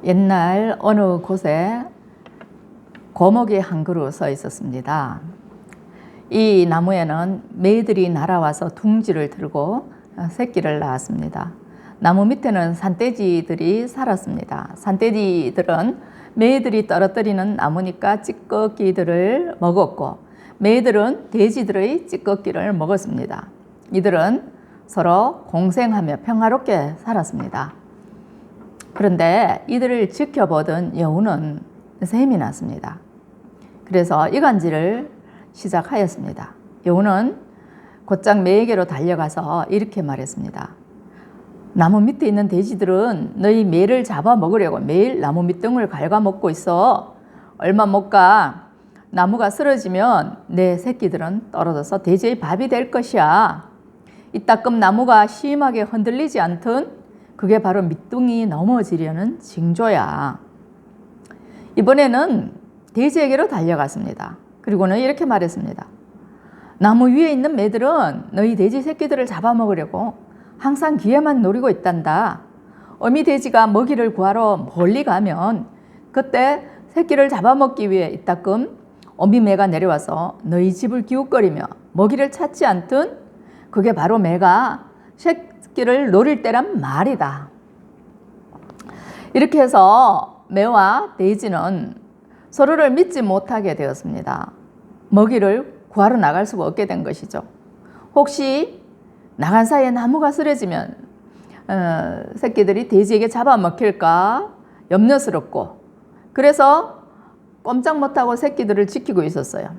옛날 어느 곳에 거목이 한 그루 서 있었습니다. 이 나무에는 매들이 날아와서 둥지를 들고 새끼를 낳았습니다. 나무 밑에는 산돼지들이 살았습니다. 산돼지들은 매들이 떨어뜨리는 나무니까 찌꺼기들을 먹었고, 매들은 돼지들의 찌꺼기를 먹었습니다. 이들은 서로 공생하며 평화롭게 살았습니다. 그런데 이들을 지켜보던 여우는 셈이 났습니다. 그래서 이간질을 시작하였습니다. 여우는 곧장 매에게로 달려가서 이렇게 말했습니다. 나무 밑에 있는 돼지들은 너희 매를 잡아먹으려고 매일 나무 밑둥을 갉아먹고 있어. 얼마 못 가 나무가 쓰러지면 내 새끼들은 떨어져서 돼지의 밥이 될 것이야. 이따금 나무가 심하게 흔들리지 않든 그게 바로 밑둥이 넘어지려는 징조야. 이번에는 돼지에게로 달려갔습니다. 그리고는 이렇게 말했습니다. 나무 위에 있는 매들은 너희 돼지 새끼들을 잡아먹으려고 항상 기회만 노리고 있단다. 어미 돼지가 먹이를 구하러 멀리 가면 그때 새끼를 잡아먹기 위해 이따금 어미 매가 내려와서 너희 집을 기웃거리며 먹이를 찾지 않든 그게 바로 매가 새끼를 노릴 때란 말이다. 이렇게 해서 매와 돼지는 서로를 믿지 못하게 되었습니다. 먹이를 구하러 나갈 수가 없게 된 것이죠. 혹시 나간 사이에 나무가 쓰러지면 새끼들이 돼지에게 잡아먹힐까 염려스럽고, 그래서 꼼짝 못하고 새끼들을 지키고 있었어요.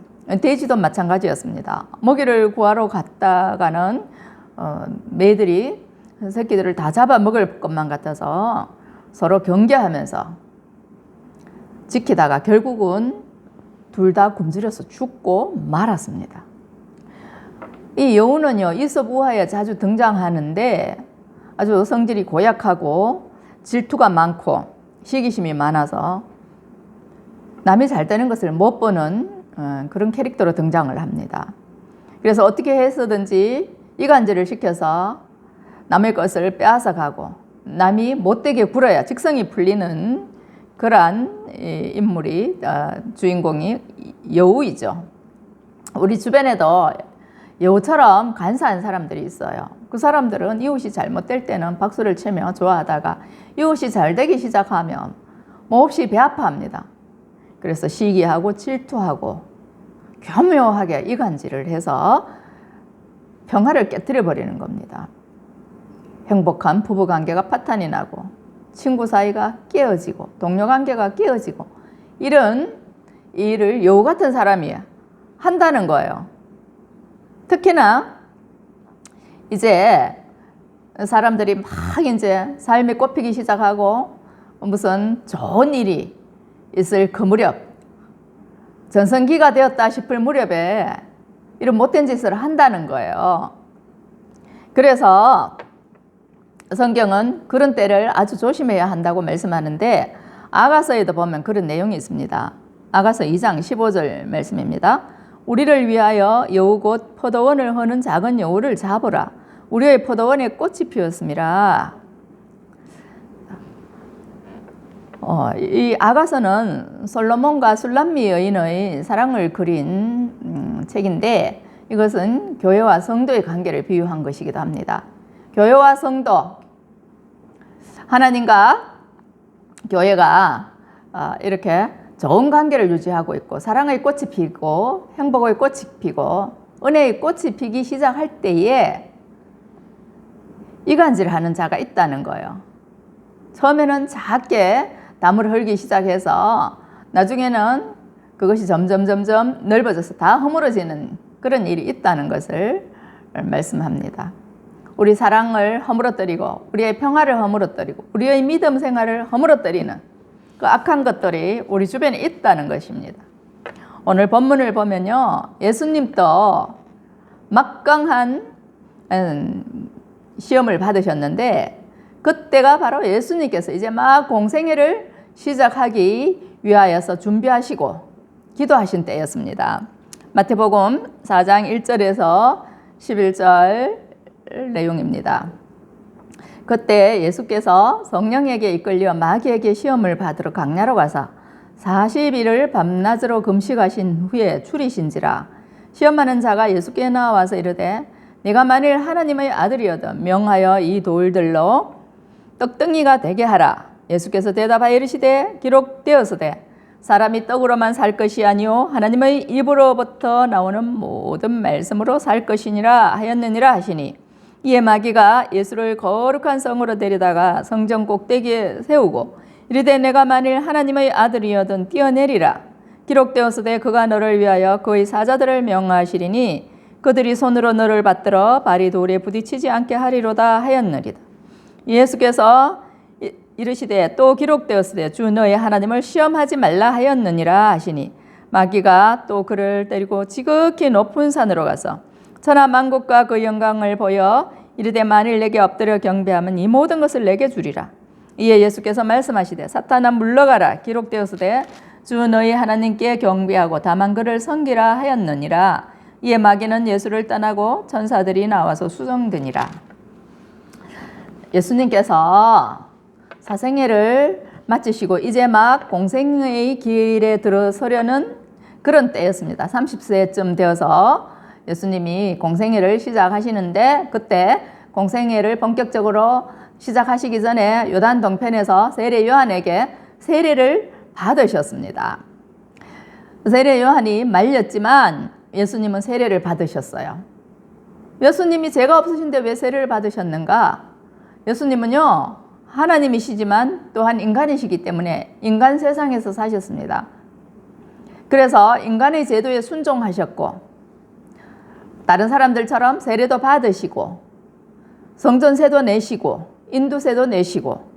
돼지도 마찬가지였습니다. 먹이를 구하러 갔다가는 매들이 새끼들을 다 잡아먹을 것만 같아서 서로 경계하면서 지키다가 결국은 둘 다 굶주려서 죽고 말았습니다. 이 여우는요, 이솝 우화에 자주 등장하는데 아주 성질이 고약하고 질투가 많고 시기심이 많아서 남이 잘 되는 것을 못 보는 그런 캐릭터로 등장을 합니다. 그래서 어떻게 해서든지 이간질을 시켜서 남의 것을 빼앗아 가고 남이 못되게 굴어야 직성이 풀리는 그러한 인물이 주인공이 여우이죠. 우리 주변에도 여우처럼 간사한 사람들이 있어요. 그 사람들은 이웃이 잘못될 때는 박수를 치며 좋아하다가 이웃이 잘 되기 시작하면 몹시 배아파합니다. 그래서 시기하고 질투하고 교묘하게 이간질을 해서 평화를 깨뜨려 버리는 겁니다. 행복한 부부관계가 파탄이 나고 친구 사이가 깨어지고 동료 관계가 깨어지고 이런 일을 여우 같은 사람이 한다는 거예요. 특히나 이제 사람들이 막 이제 삶에 꼽히기 시작하고 무슨 좋은 일이 있을 그 무렵, 전성기가 되었다 싶을 무렵에 이런 못된 짓을 한다는 거예요. 그래서 성경은 그런 때를 아주 조심해야 한다고 말씀하는데 아가서에도 보면 그런 내용이 있습니다. 아가서 2장 15절 말씀입니다. 우리를 위하여 여우 곧 포도원을 허는 작은 여우를 잡으라. 우리의 포도원에 꽃이 피었습니다. 이 아가서는 솔로몬과 술람미 여인의 사랑을 그린 책인데 이것은 교회와 성도의 관계를 비유한 것이기도 합니다. 교회와 성도, 하나님과 교회가 이렇게 좋은 관계를 유지하고 있고 사랑의 꽃이 피고 행복의 꽃이 피고 은혜의 꽃이 피기 시작할 때에 이간질하는 자가 있다는 거예요. 처음에는 작게 담을 헐기 시작해서 나중에는 그것이 점점 넓어져서 다 허물어지는 그런 일이 있다는 것을 말씀합니다. 우리 사랑을 허물어뜨리고 우리의 평화를 허물어뜨리고 우리의 믿음 생활을 허물어뜨리는 그 악한 것들이 우리 주변에 있다는 것입니다. 오늘 본문을 보면요, 예수님도 막강한 시험을 받으셨는데 그때가 바로 예수님께서 이제 막 공생애를 시작하기 위하여서 준비하시고 기도하신 때였습니다. 마태복음 4장 1절에서 11절 내용입니다. 그때 예수께서 성령에게 이끌려 마귀에게 시험을 받으러 강야로 가서 40일을 밤낮으로 금식하신 후에 줄이신지라. 시험하는 자가 예수께 나와서 이르되 네가 만일 하나님의 아들이어든 명하여 이 돌들로 떡덩이가 되게 하라. 예수께서 대답하여 이르시되 기록되었으되 사람이 떡으로만 살 것이 아니요 하나님의 입으로부터 나오는 모든 말씀으로 살 것이니라 하였느니라 하시니, 이에 마귀가 예수를 거룩한 성으로 데려다가 성전 꼭대기에 세우고 이르되 내가 만일 하나님의 아들이어든 뛰어내리라. 기록되었으되 그가 너를 위하여 그의 사자들을 명하시리니 그들이 손으로 너를 받들어 발이 돌에 부딪히지 않게 하리로다 하였느리라. 예수께서 이르시되 또 기록되었으되 주 너의 하나님을 시험하지 말라 하였느니라 하시니, 마귀가 또 그를 데리고 지극히 높은 산으로 가서 천하 만국과 그 영광을 보여 이르되 만일 내게 엎드려 경배하면 이 모든 것을 내게 주리라. 이에 예수께서 말씀하시되 사탄아 물러가라. 기록되었으되 주 너희 하나님께 경배하고 다만 그를 섬기라 하였느니라. 이에 마귀는 예수를 떠나고 천사들이 나와서 수정드니라. 예수님께서 사생애를 마치시고 이제 막 공생의 길에 들어서려는 그런 때였습니다. 30세쯤 되어서 예수님이 공생애를 시작하시는데, 그때 공생애를 본격적으로 시작하시기 전에 요단 동편에서 세례 요한에게 세례를 받으셨습니다. 세례 요한이 말렸지만 예수님은 세례를 받으셨어요. 예수님이 죄가 없으신데 왜 세례를 받으셨는가? 예수님은요, 하나님이시지만 또한 인간이시기 때문에 인간 세상에서 사셨습니다. 그래서 인간의 제도에 순종하셨고, 다른 사람들처럼 세례도 받으시고, 성전세도 내시고, 인두세도 내시고,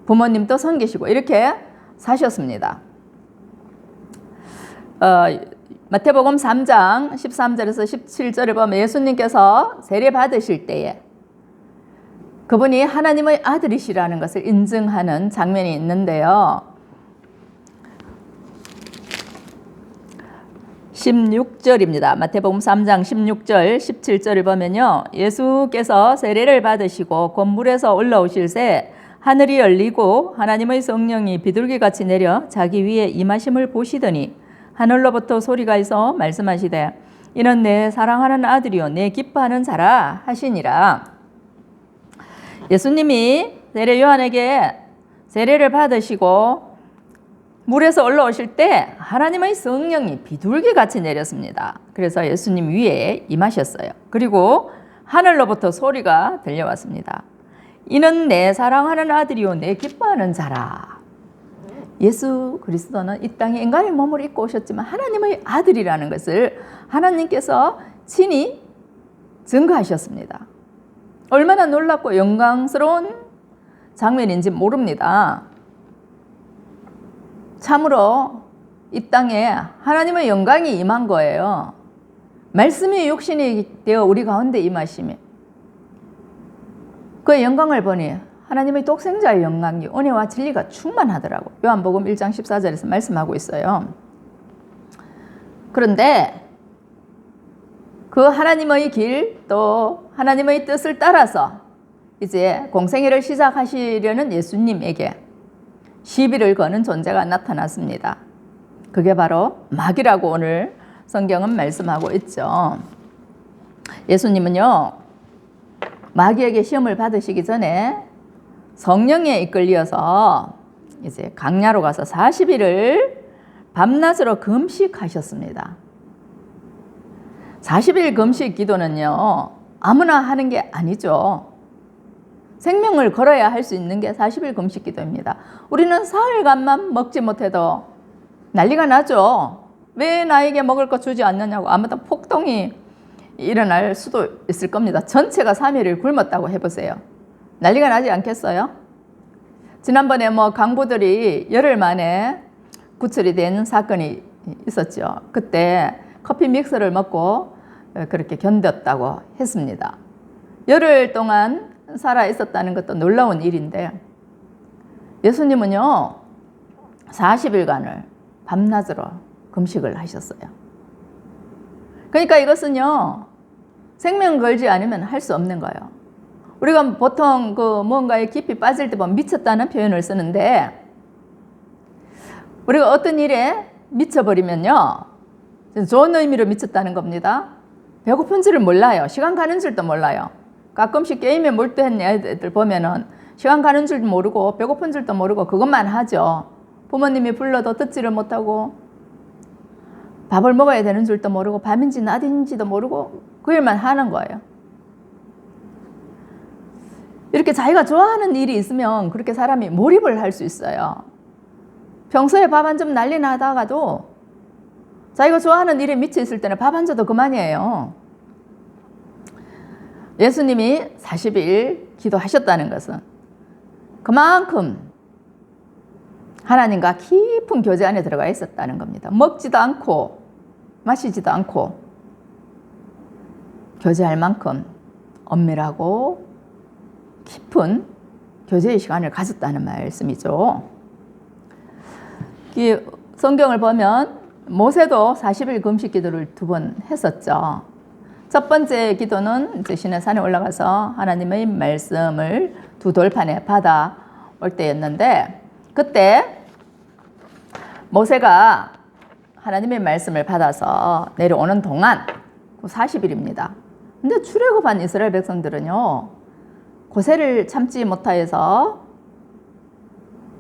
부모님도 섬기시고, 이렇게 사셨습니다. 마태복음 3장 13절에서 17절을 보면 예수님께서 세례 받으실 때에 그분이 하나님의 아들이시라는 것을 인증하는 장면이 있는데요. 16절입니다. 마태복음 3장 16절 17절을 보면요, 예수께서 세례를 받으시고 곧 물에서 올라오실새 하늘이 열리고 하나님의 성령이 비둘기같이 내려 자기 위에 임하심을 보시더니 하늘로부터 소리가 있어 말씀하시되 이는 내 사랑하는 아들이요 내 기뻐하는 자라 하시니라. 예수님이 세례 요한에게 세례를 받으시고 물에서 올라오실 때 하나님의 성령이 비둘기같이 내렸습니다. 그래서 예수님 위에 임하셨어요. 그리고 하늘로부터 소리가 들려왔습니다. 이는 내 사랑하는 아들이요 내 기뻐하는 자라. 예수 그리스도는 이 땅에 인간의 몸을 입고 오셨지만 하나님의 아들이라는 것을 하나님께서 친히 증거하셨습니다. 얼마나 놀랍고 영광스러운 장면인지 모릅니다. 참으로 이 땅에 하나님의 영광이 임한 거예요. 말씀이 육신이 되어 우리 가운데 임하시며 그 영광을 보니 하나님의 독생자의 영광이 은혜와 진리가 충만하더라고. 요한복음 1장 14절에서 말씀하고 있어요. 그런데 그 하나님의 길, 또 하나님의 뜻을 따라서 이제 공생애를 시작하시려는 예수님에게 시비를 거는 존재가 나타났습니다. 그게 바로 마귀라고 오늘 성경은 말씀하고 있죠. 예수님은요, 마귀에게 시험을 받으시기 전에 성령에 이끌려서 이제 강야로 가서 40일을 밤낮으로 금식하셨습니다. 40일 금식 기도는요, 아무나 하는 게 아니죠. 생명을 걸어야 할 수 있는 게 40일 금식 기도입니다. 우리는 사흘간만 먹지 못해도 난리가 나죠. 왜 나에게 먹을 거 주지 않느냐고 아무튼 폭동이 일어날 수도 있을 겁니다. 전체가 3일을 굶었다고 해보세요. 난리가 나지 않겠어요? 지난번에 강부들이 열흘 만에 구출이 된 사건이 있었죠. 그때 커피 믹스를 먹고 그렇게 견뎠다고 했습니다. 열흘 동안 살아 있었다는 것도 놀라운 일인데 예수님은요 40일간을 밤낮으로 금식을 하셨어요. 그러니까 이것은요 생명 걸지 않으면 할 수 없는 거예요. 우리가 보통 그 뭔가에 깊이 빠질 때 보면 미쳤다는 표현을 쓰는데, 우리가 어떤 일에 미쳐버리면요, 좋은 의미로 미쳤다는 겁니다. 배고픈 줄을 몰라요. 시간 가는 줄도 몰라요. 가끔씩 게임에 몰두한 애들 보면은 시간 가는 줄도 모르고 배고픈 줄도 모르고 그것만 하죠. 부모님이 불러도 듣지를 못하고 밥을 먹어야 되는 줄도 모르고 밤인지 낮인지도 모르고 그 일만 하는 거예요. 이렇게 자기가 좋아하는 일이 있으면 그렇게 사람이 몰입을 할 수 있어요. 평소에 밥 한 점 난리 나다가도 자기가 좋아하는 일에 미쳐 있을 때는 밥 한 점도 그만이에요. 예수님이 40일 기도하셨다는 것은 그만큼 하나님과 깊은 교제 안에 들어가 있었다는 겁니다. 먹지도 않고 마시지도 않고 교제할 만큼 엄밀하고 깊은 교제의 시간을 가졌다는 말씀이죠. 이 성경을 보면 모세도 40일 금식 기도를 2번 했었죠. 첫 번째 기도는 이제 시내산에 올라가서 하나님의 말씀을 2돌판에 받아올 때였는데, 그때 모세가 하나님의 말씀을 받아서 내려오는 동안 40일입니다. 근데 출애굽한 이스라엘 백성들은요, 고세를 참지 못하여서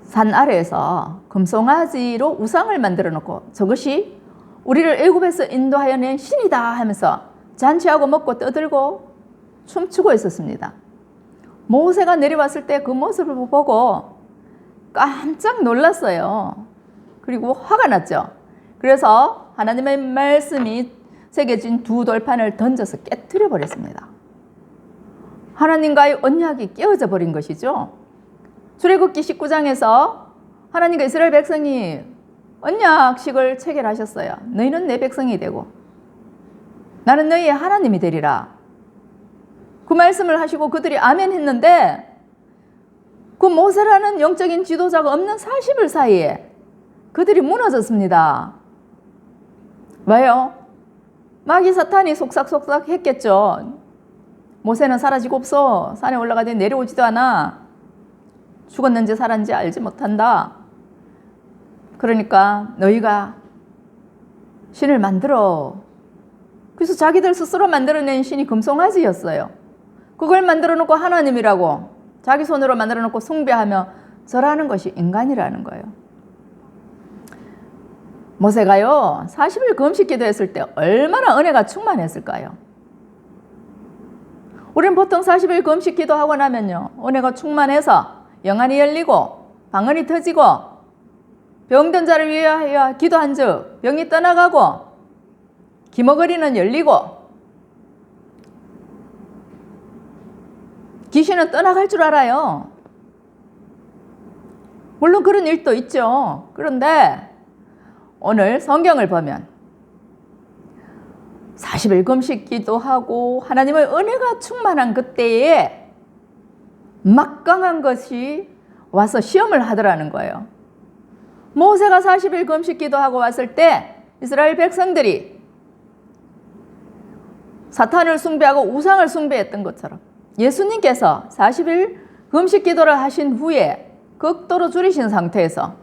산 아래에서 금송아지로 우상을 만들어 놓고 저것이 우리를 애굽에서 인도하여 낸 신이다 하면서 잔치하고 먹고 떠들고 춤추고 있었습니다. 모세가 내려왔을 때 그 모습을 보고 깜짝 놀랐어요. 그리고 화가 났죠. 그래서 하나님의 말씀이 새겨진 2돌판을 던져서 깨트려 버렸습니다. 하나님과의 언약이 깨어져 버린 것이죠. 출애굽기 19장에서 하나님과 이스라엘 백성이 언약식을 체결하셨어요. 너희는 내 백성이 되고 나는 너희의 하나님이 되리라. 그 말씀을 하시고 그들이 아멘 했는데, 그 모세라는 영적인 지도자가 없는 40일 사이에 그들이 무너졌습니다. 왜요? 마귀 사탄이 속삭속삭 했겠죠. 모세는 사라지고 없어. 산에 올라가더니 내려오지도 않아. 죽었는지 살았는지 알지 못한다. 그러니까 너희가 신을 만들어. 그래서 자기들 스스로 만들어낸 신이 금송아지였어요. 그걸 만들어 놓고 하나님이라고 자기 손으로 만들어 놓고 숭배하며 절하는 것이 인간이라는 거예요. 모세가요 40일 금식 기도했을 때 얼마나 은혜가 충만했을까요? 우리는 보통 40일 금식 기도하고 나면요, 은혜가 충만해서 영안이 열리고 방언이 터지고 병든 자를 위하여 기도한 즉 병이 떠나가고 기머거리는 열리고 귀신은 떠나갈 줄 알아요. 물론 그런 일도 있죠. 그런데 오늘 성경을 보면 40일 금식 기도하고 하나님의 은혜가 충만한 그때에 막강한 것이 와서 시험을 하더라는 거예요. 모세가 40일 금식 기도하고 왔을 때 이스라엘 백성들이 사탄을 숭배하고 우상을 숭배했던 것처럼 예수님께서 40일 금식 기도를 하신 후에 극도로 줄이신 상태에서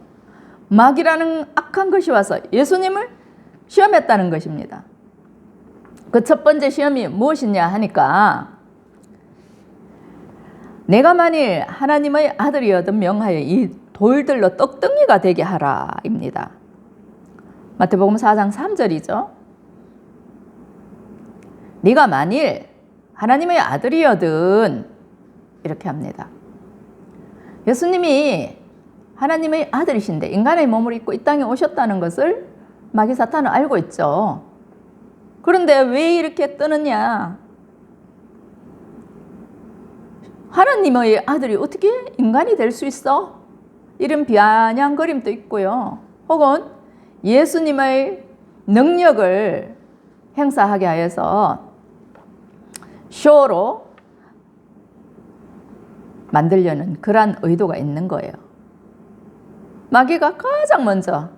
마귀라는 악한 것이 와서 예수님을 시험했다는 것입니다. 그 첫 번째 시험이 무엇이냐 하니까 내가 만일 하나님의 아들이어든 명하여 이 돌들로 떡덩이가 되게 하라 입니다. 마태복음 4장 3절이죠. 네가 만일 하나님의 아들이어든 이렇게 합니다. 예수님이 하나님의 아들이신데 인간의 몸을 입고 이 땅에 오셨다는 것을 마귀 사탄은 알고 있죠. 그런데 왜 이렇게 뜨느냐? 하나님의 아들이 어떻게 인간이 될 수 있어? 이런 비아냥거림도 있고요. 혹은 예수님의 능력을 행사하게 하여서 쇼로 만들려는 그러한 의도가 있는 거예요. 마귀가 가장 먼저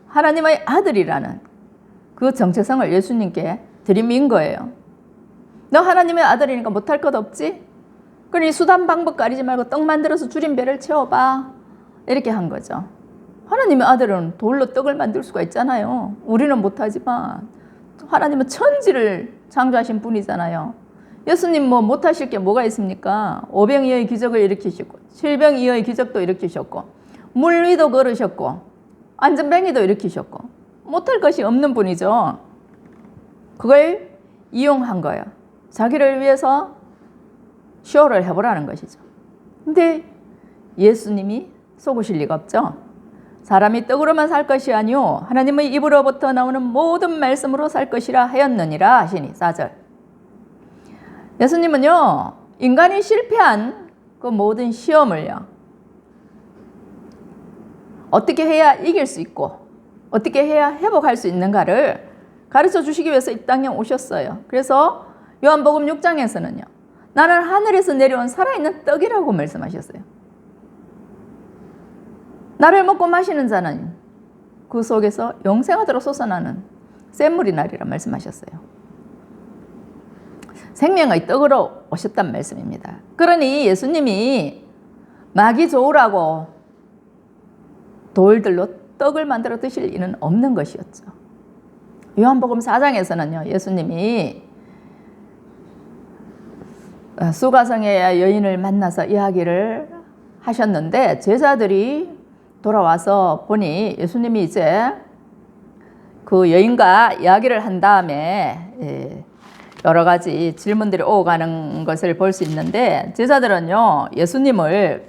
하나님의 아들이라는 그 정체성을 예수님께 들이민 거예요. 너 하나님의 아들이니까 못할 것 없지? 그러니 수단 방법 가리지 말고 떡 만들어서 줄인 배를 채워봐. 이렇게 한 거죠. 하나님의 아들은 돌로 떡을 만들 수가 있잖아요. 우리는 못하지만 하나님은 천지를 창조하신 분이잖아요. 예수님 뭐 못하실 게 뭐가 있습니까? 오병이어의 기적을 일으키시고 질병이어의 기적도 일으키셨고 물 위도 걸으셨고 안전뱅이도 일으키셨고 못할 것이 없는 분이죠. 그걸 이용한 거예요. 자기를 위해서 쇼를 해보라는 것이죠. 근데 예수님이 속으실 리가 없죠. 사람이 떡으로만 살 것이 아니요 하나님의 입으로부터 나오는 모든 말씀으로 살 것이라 하였느니라 하시니 4절. 예수님은요 인간이 실패한 그 모든 시험을요 어떻게 해야 이길 수 있고 어떻게 해야 회복할 수 있는가를 가르쳐 주시기 위해서 이 땅에 오셨어요. 그래서 요한복음 6장에서는요 나는 하늘에서 내려온 살아있는 떡이라고 말씀하셨어요. 나를 먹고 마시는 자는 그 속에서 영생하도록 솟아나는 샘물이 나리라 말씀하셨어요. 생명의 떡으로 오셨단 말씀입니다. 그러니 예수님이 마귀 좋으라고 돌들로 떡을 만들어 드실 일은 없는 것이었죠. 요한복음 4장에서는요 예수님이 수가성의 여인을 만나서 이야기를 하셨는데 제자들이 돌아와서 보니 예수님이 이제 그 여인과 이야기를 한 다음에 여러 가지 질문들이 오가는 것을 볼 수 있는데 제자들은요 예수님을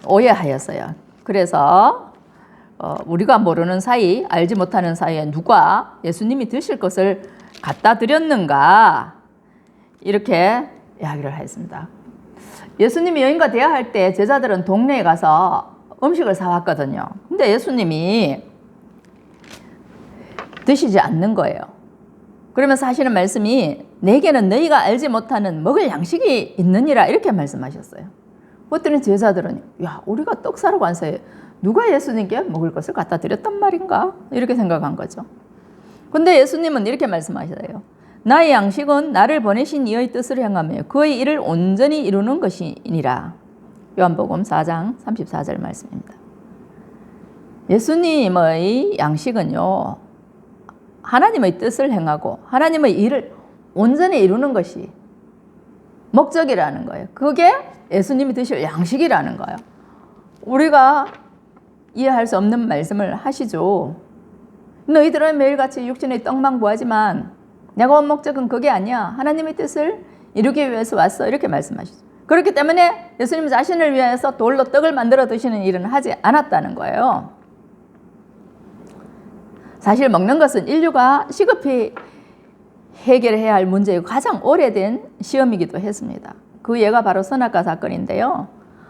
오해하였어요. 그래서 우리가 모르는 사이 알지 못하는 사이에 누가 예수님이 드실 것을 갖다 드렸는가 이렇게 이야기를 했습니다. 예수님이 여인과 대화할 때 제자들은 동네에 가서 음식을 사왔거든요. 근데 예수님이 드시지 않는 거예요. 그러면서 하시는 말씀이 내게는 너희가 알지 못하는 먹을 양식이 있느니라 이렇게 말씀하셨어요. 그랬더니 제자들은 야 우리가 떡 사러 간 사이에 누가 예수님께 먹을 것을 갖다 드렸단 말인가 이렇게 생각한 거죠. 근데 예수님은 이렇게 말씀하셔요. 나의 양식은 나를 보내신 이의 뜻을 행하며 그의 일을 온전히 이루는 것이니라. 요한복음 4장 34절 말씀입니다. 예수님의 양식은요 하나님의 뜻을 행하고 하나님의 일을 온전히 이루는 것이 목적이라는 거예요. 그게 예수님이 드실 양식이라는 거예요. 우리가 이해할 수 없는 말씀을 하시죠. 너희들은 매일같이 육신의 떡만 구하지만 내가 온 목적은 그게 아니야. 하나님의 뜻을 이루기 위해서 왔어. 이렇게 말씀하시죠. 그렇기 때문에 예수님 자신을 위해서 돌로 떡을 만들어 드시는 일은 하지 않았다는 거예요. 사실 먹는 것은 인류가 시급히 해결해야 할 문제이고 가장 오래된 시험이기도 했습니다. 그 예가 바로 선악과 사건인데요.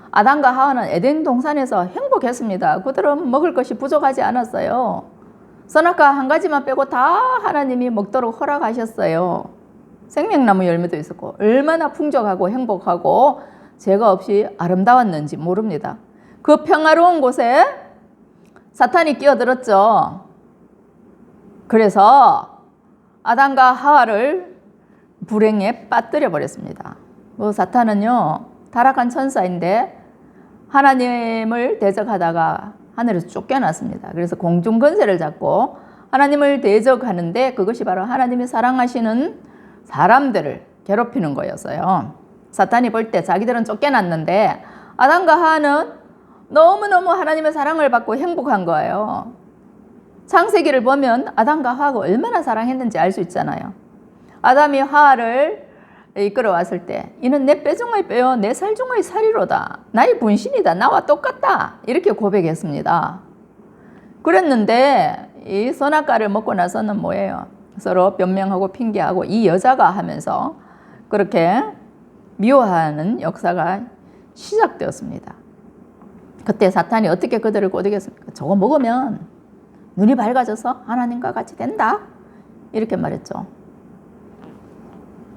아담과 하와는 에덴 동산에서 행복했습니다. 그들은 먹을 것이 부족하지 않았어요. 선악과 한 가지만 빼고 다 하나님이 먹도록 허락하셨어요. 생명나무 열매도 있었고 얼마나 풍족하고 행복하고 죄가 없이 아름다웠는지 모릅니다. 그 평화로운 곳에 사탄이 끼어들었죠. 그래서 아담과 하와를 불행에 빠뜨려 버렸습니다. 사탄은요 타락한 천사인데 하나님을 대적하다가 하늘에서 쫓겨났습니다. 그래서 공중권세를 잡고 하나님을 대적하는데 그것이 바로 하나님이 사랑하시는 사람들을 괴롭히는 거였어요. 사탄이 볼 때 자기들은 쫓겨났는데 아담과 하와는 너무너무 하나님의 사랑을 받고 행복한 거예요. 창세기를 보면 아담과 하와가 얼마나 사랑했는지 알 수 있잖아요. 아담이 하와를 이끌어왔을 때 이는 내 뼈중의 뼈요 내 살중의 살이로다. 나의 분신이다. 나와 똑같다. 이렇게 고백했습니다. 그랬는데 이 선악과를 먹고 나서는 뭐예요? 서로 변명하고 핑계하고 이 여자가 하면서 그렇게 미워하는 역사가 시작되었습니다. 그때 사탄이 어떻게 그들을 꼬드겼습니까? 저거 먹으면 눈이 밝아져서 하나님과 같이 된다. 이렇게 말했죠.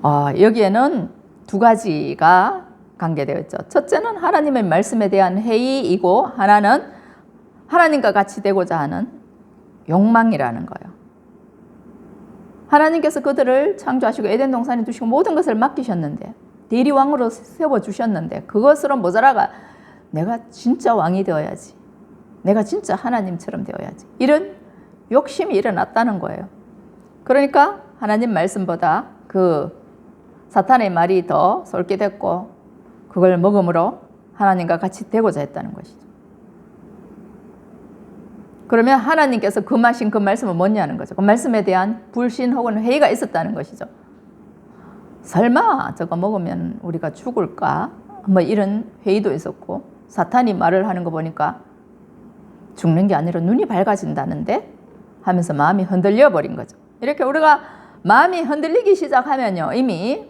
여기에는 두 가지가 관계되어 있죠. 첫째는 하나님의 말씀에 대한 회의이고 하나는 하나님과 같이 되고자 하는 욕망이라는 거예요. 하나님께서 그들을 창조하시고 에덴 동산에 두시고 모든 것을 맡기셨는데 대리왕으로 세워주셨는데 그것으로 모자라가 내가 진짜 왕이 되어야지. 내가 진짜 하나님처럼 되어야지. 이런 욕심이 일어났다는 거예요. 그러니까 하나님 말씀보다 그 사탄의 말이 더 솔깃했고 그걸 먹음으로 하나님과 같이 되고자 했다는 것이죠. 그러면 하나님께서 금하신 그 말씀은 뭐냐는 거죠. 그 말씀에 대한 불신 혹은 회의가 있었다는 것이죠. 설마 저거 먹으면 우리가 죽을까? 뭐 이런 회의도 있었고 사탄이 말을 하는 거 보니까 죽는 게 아니라 눈이 밝아진다는데 하면서 마음이 흔들려 버린 거죠. 이렇게 우리가 마음이 흔들리기 시작하면요 이미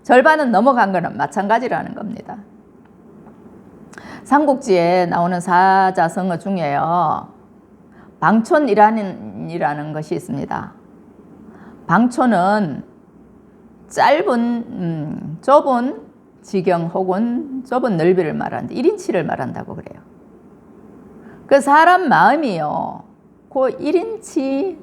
절반은 넘어간 거는 마찬가지라는 겁니다. 삼국지에 나오는 사자성어 중에요 방촌이라는 것이 있습니다. 방촌은 짧은 좁은 지경 혹은 좁은 넓이를 말하는데 1인치를 말한다고 그래요. 그 사람 마음이요 그 1인치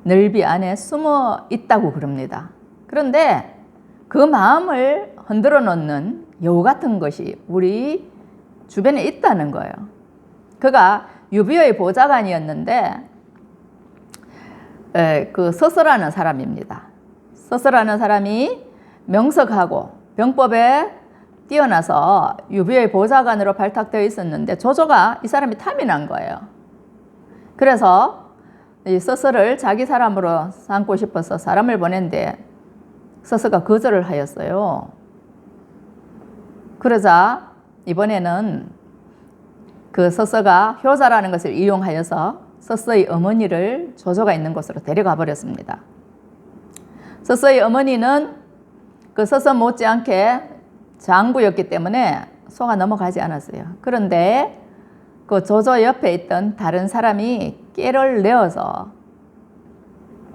넓이 안에 숨어 있다고 그럽니다. 그런데 그 마음을 흔들어 놓는 여우 같은 것이 우리 주변에 있다는 거예요. 그가 유비의 보좌관이었는데 그 서서라는 사람입니다. 서서라는 사람이 명석하고 병법에 뛰어나서 유비의 보좌관으로 발탁되어 있었는데 조조가 이 사람이 탐이 난 거예요. 그래서 이 서서를 자기 사람으로 삼고 싶어서 사람을 보낸데 서서가 거절을 하였어요. 그러자 이번에는 그 서서가 효자라는 것을 이용하여서 서서의 어머니를 조조가 있는 곳으로 데려가 버렸습니다. 서서의 어머니는 그 서서 못지않게 장부였기 때문에 소가 넘어가지 않았어요. 그런데 그 조조 옆에 있던 다른 사람이 깨를 내어서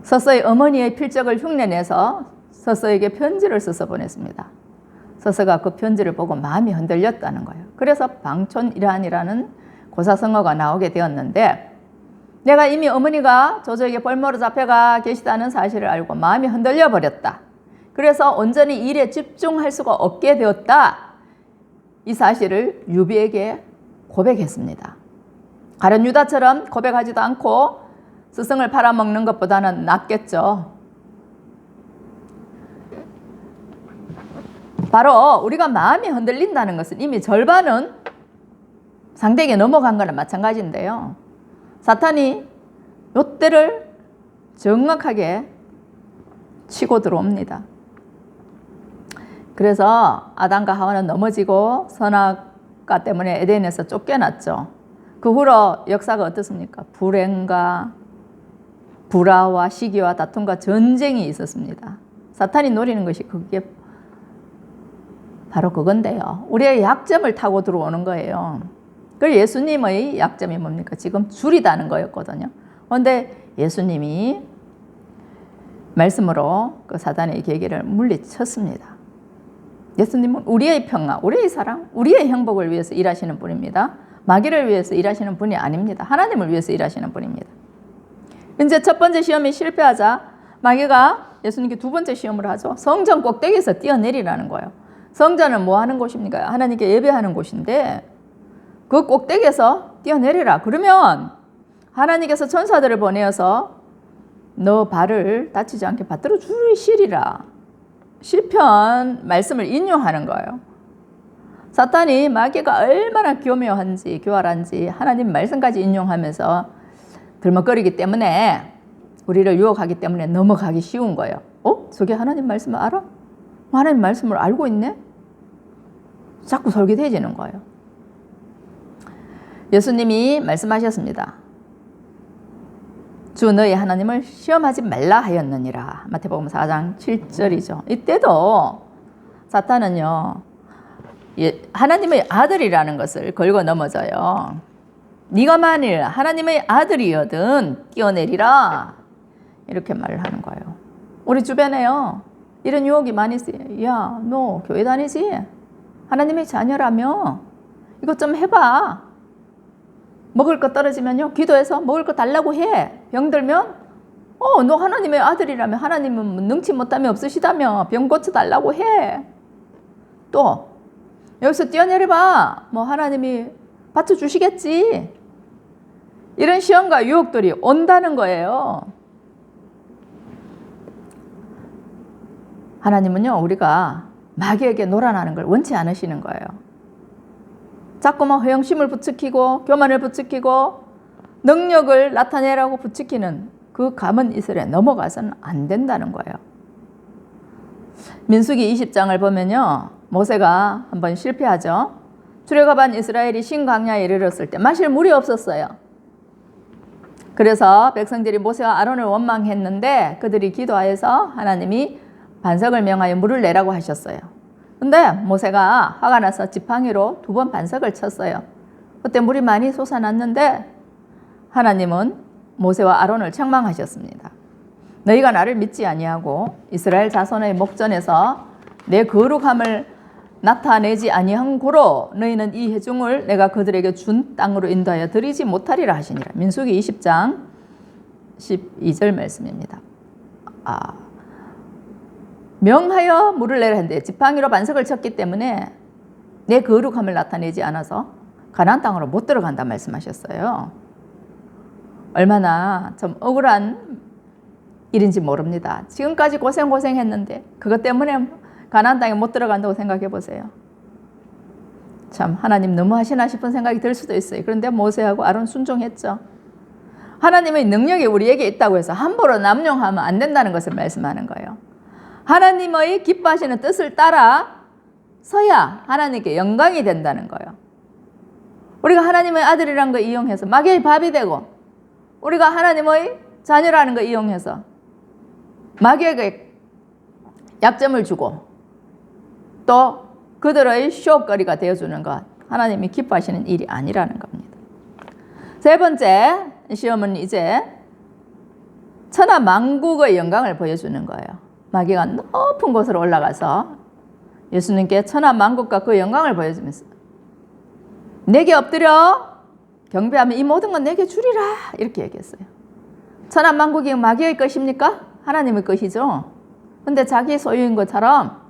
서서의 어머니의 필적을 흉내내서 서서에게 편지를 써서 보냈습니다. 서서가 그 편지를 보고 마음이 흔들렸다는 거예요. 그래서 방촌이란이라는 고사성어가 나오게 되었는데 내가 이미 어머니가 조조에게 볼모로 잡혀가 계시다는 사실을 알고 마음이 흔들려 버렸다. 그래서 온전히 일에 집중할 수가 없게 되었다. 이 사실을 유비에게 고백했습니다. 가룟 유다처럼 고백하지도 않고 스승을 팔아먹는 것보다는 낫겠죠. 바로 우리가 마음이 흔들린다는 것은 이미 절반은 상대에게 넘어간 거나 마찬가지인데요. 사탄이 요때를 정확하게 치고 들어옵니다. 그래서 아담과 하와는 넘어지고 선악과 때문에 에덴에서 쫓겨났죠. 그 후로 역사가 어떻습니까? 불행과 불화와 시기와 다툼과 전쟁이 있었습니다. 사탄이 노리는 것이 그게 바로 그건데요. 우리의 약점을 타고 들어오는 거예요. 그 예수님의 약점이 뭡니까? 지금 줄이다는 거였거든요. 그런데 예수님이 말씀으로 그 사단의 계기를 물리쳤습니다. 예수님은 우리의 평화, 우리의 사랑, 우리의 행복을 위해서 일하시는 분입니다. 마귀를 위해서 일하시는 분이 아닙니다. 하나님을 위해서 일하시는 분입니다. 이제 첫 번째 시험이 실패하자 마귀가 예수님께 두 번째 시험을 하죠. 성전 꼭대기에서 뛰어내리라는 거예요. 성전은 뭐 하는 곳입니까? 하나님께 예배하는 곳인데 그 꼭대기에서 뛰어내리라. 그러면 하나님께서 천사들을 보내어서 너 발을 다치지 않게 받들어 주시리라. 시편 말씀을 인용하는 거예요. 사탄이 마귀가 얼마나 교묘한지 교활한지 하나님 말씀까지 인용하면서 들먹거리기 때문에 우리를 유혹하기 때문에 넘어가기 쉬운 거예요. 저게 하나님 말씀을 알아? 하나님 말씀을 알고 있네? 자꾸 설계되어지는 거예요. 예수님이 말씀하셨습니다. 주 너희 하나님을 시험하지 말라 하였느니라. 마태복음 4장 7절이죠. 이때도 사탄은요 하나님의 아들이라는 것을 걸고 넘어져요. 네가 만일 하나님의 아들이거든 뛰어내리라 이렇게 말을 하는 거예요. 우리 주변에요 이런 유혹이 많이 있어요. 야, 너 교회 다니지? 하나님의 자녀라며 이것 좀 해봐. 먹을 거 떨어지면요 기도해서 먹을 거 달라고 해. 병들면 너 하나님의 아들이라며 하나님은 능치 못함이 없으시다며 병 고쳐달라고 해. 또 여기서 뛰어내려봐. 뭐 하나님이 받쳐주시겠지. 이런 시험과 유혹들이 온다는 거예요. 하나님은요, 우리가 마귀에게 놀아나는 걸 원치 않으시는 거예요. 자꾸만 허영심을 부추기고 교만을 부추기고 능력을 나타내라고 부추기는 그 감은 이슬에 넘어가서는 안 된다는 거예요. 민수기 20장을 보면요, 모세가 한번 실패하죠. 출애굽한 이스라엘이 신광야에 이르렀을 때 마실 물이 없었어요. 그래서 백성들이 모세와 아론을 원망했는데 그들이 기도하여서 하나님이 반석을 명하여 물을 내라고 하셨어요. 근데 모세가 화가 나서 지팡이로 2번 반석을 쳤어요. 그때 물이 많이 솟아났는데 하나님은 모세와 아론을 책망하셨습니다. 너희가 나를 믿지 아니하고 이스라엘 자손의 목전에서 내 거룩함을 나타내지 아니한 고로 너희는 이 회중을 내가 그들에게 준 땅으로 인도하여 드리지 못하리라 하시니라. 민수기 20장 12절 말씀입니다. 명하여 물을 내라 했는데 지팡이로 반석을 쳤기 때문에 내 거룩함을 나타내지 않아서 가나안 땅으로 못 들어간다 말씀하셨어요. 얼마나 좀 억울한 일인지 모릅니다. 지금까지 고생했는데 그것 때문에 가나안 땅에 못 들어간다고 생각해 보세요. 참 하나님 너무 하시나 싶은 생각이 들 수도 있어요. 그런데 모세하고 아론 순종했죠. 하나님의 능력이 우리에게 있다고 해서 함부로 남용하면 안 된다는 것을 말씀하는 거예요. 하나님의 기뻐하시는 뜻을 따라 서야 하나님께 영광이 된다는 거예요. 우리가 하나님의 아들이라는 거 이용해서 마귀의 밥이 되고 우리가 하나님의 자녀라는 거 이용해서 마귀에게 약점을 주고 또 그들의 쇼거리가 되어주는 것, 하나님이 기뻐하시는 일이 아니라는 겁니다. 세 번째 시험은 이제 천하만국의 영광을 보여주는 거예요. 마귀가 높은 곳으로 올라가서 예수님께 천하만국과 그 영광을 보여주면서 내게 엎드려 경배하면 이 모든 건 내게 주리라 이렇게 얘기했어요. 천하만국이 마귀의 것입니까? 하나님의 것이죠. 근데 자기 소유인 것처럼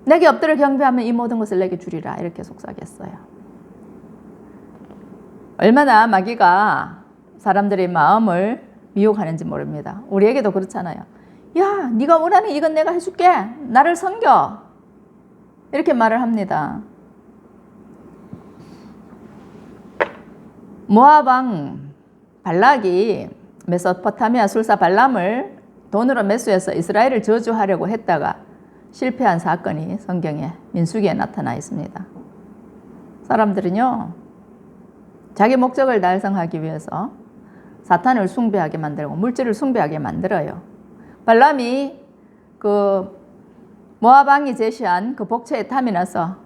내게 엎드려 경배하면 이 모든 것을 내게 주리라 이렇게 속삭였어요. 얼마나 마귀가 사람들의 마음을 미혹하는지 모릅니다. 우리에게도 그렇잖아요. 야, 네가 원하는 이건 내가 해줄게. 나를 섬겨. 이렇게 말을 합니다. 모압 왕 발락이 메소포타미아 술사 발람을 돈으로 매수해서 이스라엘을 저주하려고 했다가 실패한 사건이 성경에 민수기에 나타나 있습니다. 사람들은요, 자기 목적을 달성하기 위해서 사탄을 숭배하게 만들고 물질을 숭배하게 만들어요. 발람이 그 모압 왕이 제시한 그 복처에 탐이 나서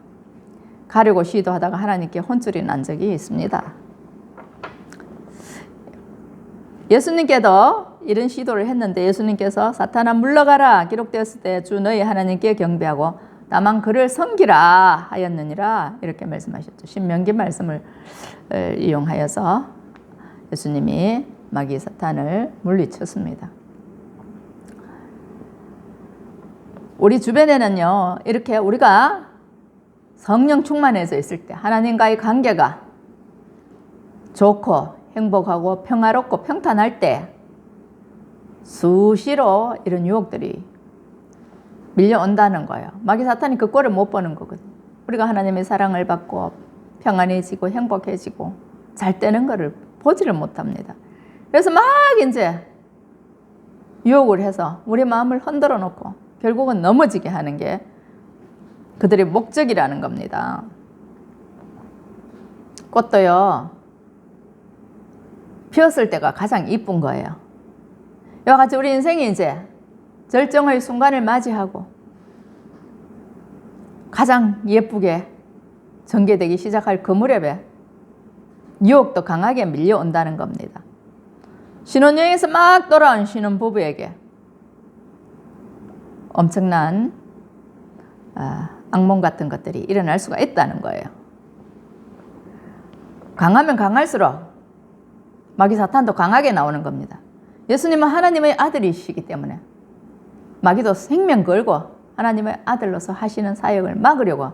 가려고 시도하다가 하나님께 혼쭐이 난 적이 있습니다. 예수님께도 이런 시도를 했는데 예수님께서 사탄아 물러가라 기록되었을 때 주 너희 하나님께 경배하고 다만 그를 섬기라 하였느니라 이렇게 말씀하셨죠. 신명기 말씀을 이용하여서 예수님이 마귀 사탄을 물리쳤습니다. 우리 주변에는요, 이렇게 우리가 성령 충만해져 있을 때 하나님과의 관계가 좋고 행복하고 평화롭고 평탄할 때 수시로 이런 유혹들이 밀려온다는 거예요. 마귀 사탄이 그 꼴을 못 보는 거거든요. 우리가 하나님의 사랑을 받고 평안해지고 행복해지고 잘 되는 거를 보지를 못합니다. 그래서 막 이제 유혹을 해서 우리 마음을 흔들어 놓고 결국은 넘어지게 하는 게 그들의 목적이라는 겁니다. 꽃도요, 피었을 때가 가장 이쁜 거예요. 이와 같이 우리 인생이 이제 절정의 순간을 맞이하고 가장 예쁘게 전개되기 시작할 그 무렵에 유혹도 강하게 밀려온다는 겁니다. 신혼여행에서 막 돌아온 신혼부부에게 엄청난 악몽 같은 것들이 일어날 수가 있다는 거예요. 강하면 강할수록 마귀 사탄도 강하게 나오는 겁니다. 예수님은 하나님의 아들이시기 때문에 마귀도 생명 걸고 하나님의 아들로서 하시는 사역을 막으려고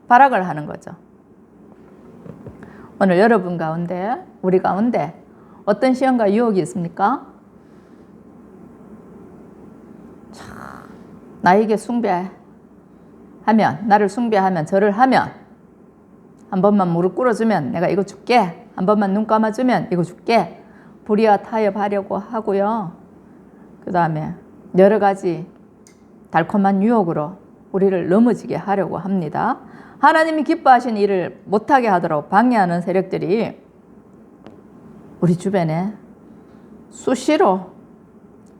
발악을 하는 거죠. 오늘 여러분 가운데, 우리 가운데 어떤 시험과 유혹이 있습니까? 나에게 숭배하면, 나를 숭배하면, 절을 하면, 한 번만 무릎 꿇어주면 내가 이거 줄게, 한 번만 눈 감아주면 이거 줄게, 불의와 타협하려고 하고요. 그 다음에 여러 가지 달콤한 유혹으로 우리를 넘어지게 하려고 합니다. 하나님이 기뻐하신 일을 못하게 하도록 방해하는 세력들이 우리 주변에 수시로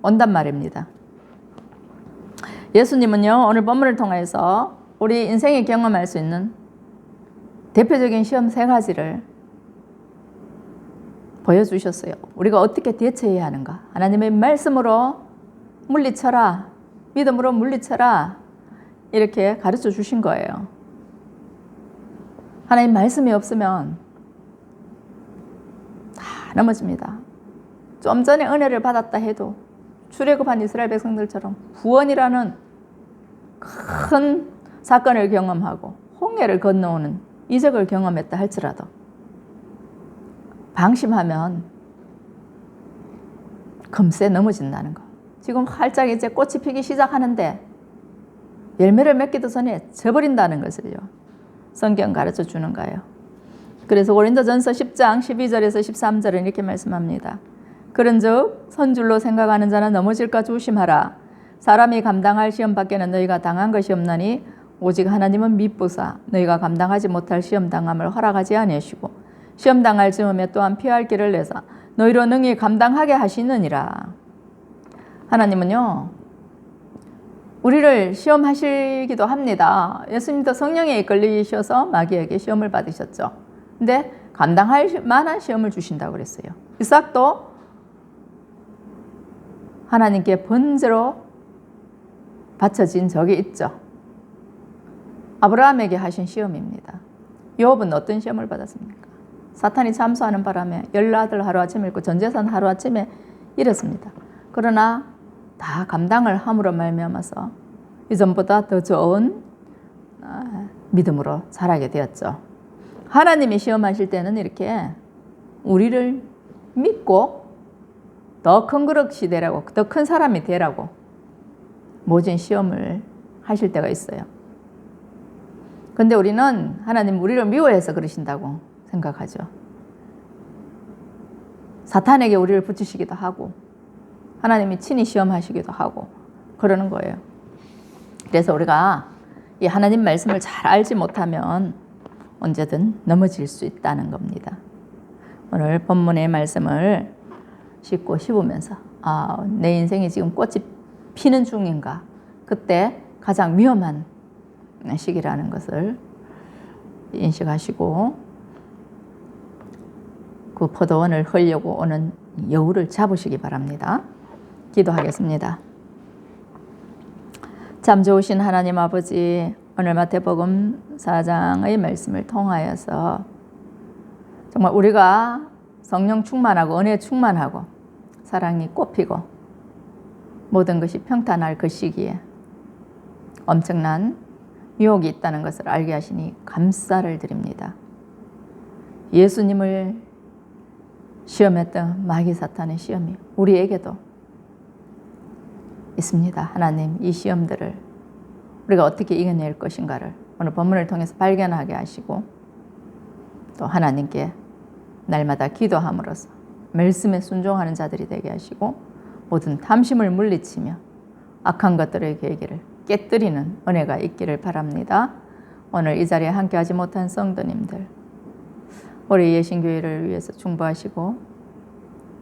온단 말입니다. 예수님은요, 오늘 본문을 통해서 우리 인생에 경험할 수 있는 대표적인 시험 3가지를 보여주셨어요. 우리가 어떻게 대처해야 하는가? 하나님의 말씀으로 물리쳐라, 믿음으로 물리쳐라, 이렇게 가르쳐 주신 거예요. 하나님 말씀이 없으면 다 넘어집니다. 좀 전에 은혜를 받았다 해도 출애굽한 이스라엘 백성들처럼 구원이라는 큰 사건을 경험하고 홍해를 건너오는 이적을 경험했다 할지라도 방심하면 금세 넘어진다는 거. 지금 활짝 이제 꽃이 피기 시작하는데 열매를 맺기도 전에 져버린다는 것을요, 성경 가르쳐 주는 거예요. 그래서 고린도전서 10장 12절에서 13절은 이렇게 말씀합니다. 그런즉 선줄로 생각하는 자는 넘어질까 조심하라. 사람이 감당할 시험 밖에는 너희가 당한 것이 없나니 오직 하나님은 미쁘사 너희가 감당하지 못할 시험 당함을 허락하지 아니하시고 시험 당할 즈음에 또한 피할 길을 내사 너희로 능히 감당하게 하시느니라. 하나님은요, 우리를 시험하시기도 합니다. 예수님도 성령에 이끌리셔서 마귀에게 시험을 받으셨죠. 근데 감당할 만한 시험을 주신다고 그랬어요. 이삭도 하나님께 번제로 바쳐진 적이 있죠. 아브라함에게 하신 시험입니다. 욥은 어떤 시험을 받았습니까? 사탄이 참수하는 바람에 10아들 하루아침에 잃고 전 재산 하루아침에 잃었습니다. 그러나 다 감당을 함으로 말미암아서 이전보다 더 좋은 믿음으로 자라게 되었죠. 하나님이 시험하실 때는 이렇게 우리를 믿고 더 큰 그릇이 되라고, 더 큰 사람이 되라고 모진 시험을 하실 때가 있어요. 근데 우리는 하나님 우리를 미워해서 그러신다고 생각하죠. 사탄에게 우리를 붙이시기도 하고 하나님이 친히 시험하시기도 하고 그러는 거예요. 그래서 우리가 이 하나님 말씀을 잘 알지 못하면 언제든 넘어질 수 있다는 겁니다. 오늘 본문의 말씀을 씹고 씹으면서 내 인생이 지금 꽃이 피는 중인가? 그때 가장 위험한 시기라는 것을 인식하시고 그 포도원을 흘려고 오는 여우를 잡으시기 바랍니다. 기도하겠습니다. 참 좋으신 하나님 아버지, 오늘 마태복음 4장의 말씀을 통하여서 정말 우리가 성령 충만하고 은혜 충만하고 사랑이 꽃피고 모든 것이 평탄할 그 시기에 엄청난 유혹이 있다는 것을 알게 하시니 감사를 드립니다. 예수님을 시험했던 마귀 사탄의 시험이 우리에게도 있습니다. 하나님, 이 시험들을 우리가 어떻게 이겨낼 것인가를 오늘 본문을 통해서 발견하게 하시고 또 하나님께 날마다 기도함으로써 말씀에 순종하는 자들이 되게 하시고 모든 탐심을 물리치며 악한 것들의 계기를 깨뜨리는 은혜가 있기를 바랍니다. 오늘 이 자리에 함께하지 못한 성도님들, 우리 예신교회를 위해서 중보하시고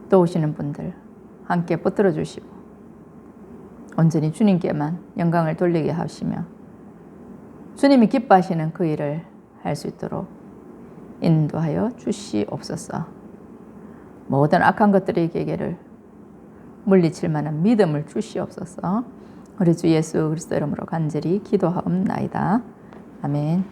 도우시는 분들 함께 붙들어 주시고 온전히 주님께만 영광을 돌리게 하시며 주님이 기뻐하시는 그 일을 할 수 있도록 인도하여 주시옵소서. 모든 악한 것들의 계계를 물리칠 만한 믿음을 주시옵소서. 우리 주 예수 그리스도 이름으로 간절히 기도하옵나이다. 아멘.